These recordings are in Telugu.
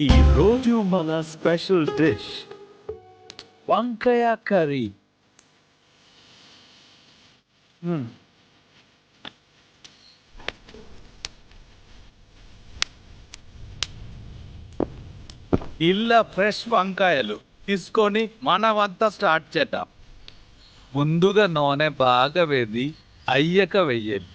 ఈ రోజు మన స్పెషల్ డిష్ వంకాయ కర్రీ. ఇలా ఫ్రెష్ వంకాయలు తీసుకొని మనమంతా స్టార్ట్ చేద్దాం. ముందుగా నూనె బాగా వేది అయ్యాక వెయ్యాలి.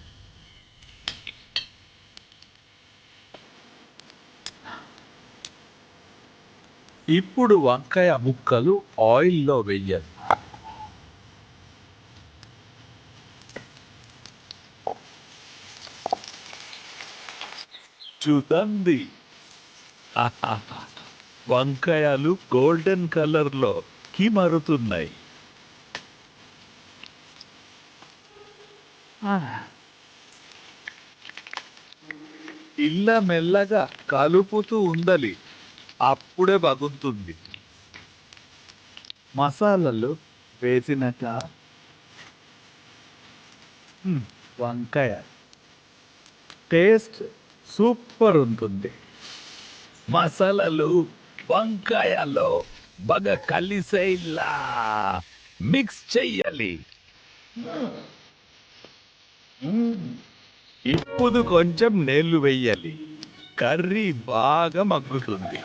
ఇప్పుడు వంకాయ ముక్కలు ఆయిల్లో వెయ్యాలి. చూడండి, వంకాయలు గోల్డెన్ కలర్లో మారుతున్నాయి. ఇలా మెల్లగా కలుపుతూ ఉండాలి, అప్పుడే బాగుంటుంది. మసాలాలు వేసినాక వంకాయ టేస్ట్ సూపర్ ఉంటుంది. మసాలాలు వంకాయలో బాగా కలిసేలా మిక్స్ చెయ్యాలి. ఇప్పుడు కొంచెం నీళ్లు వేయాలి, కర్రీ బాగా మగ్గుతుంది.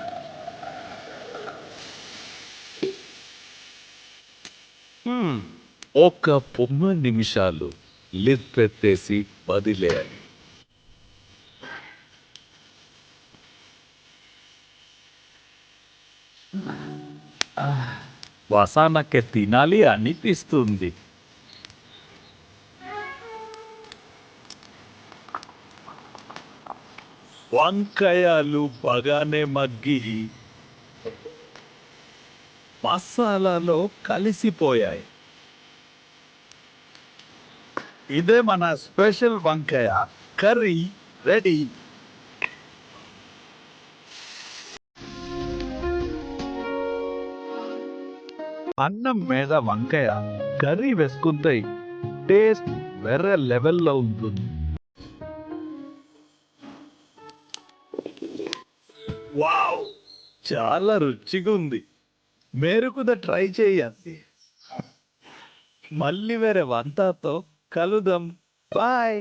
ఒక 9 నిమిషాలు లిడ్ పెట్టేసి వదిలేయాలి. వాసనకి తినాలి అనిపిస్తుంది. వంకాయలు బాగానే మగ్గి మసాలాలో కలిసిపోయాయి. ఇదే మన స్పెషల్ వంకాయ కర్రీ రెడీ. అన్నం మీద వంకాయ కర్రీ వేసుకుంటే టేస్ట్ వేరే లెవెల్లో ఉంటుంది. వావ్, చాలా రుచిగా ఉంది. మీరు కూడా ట్రై చేయండి. మళ్ళీ వేరే వంటతో కలుద్దాం. బాయ్.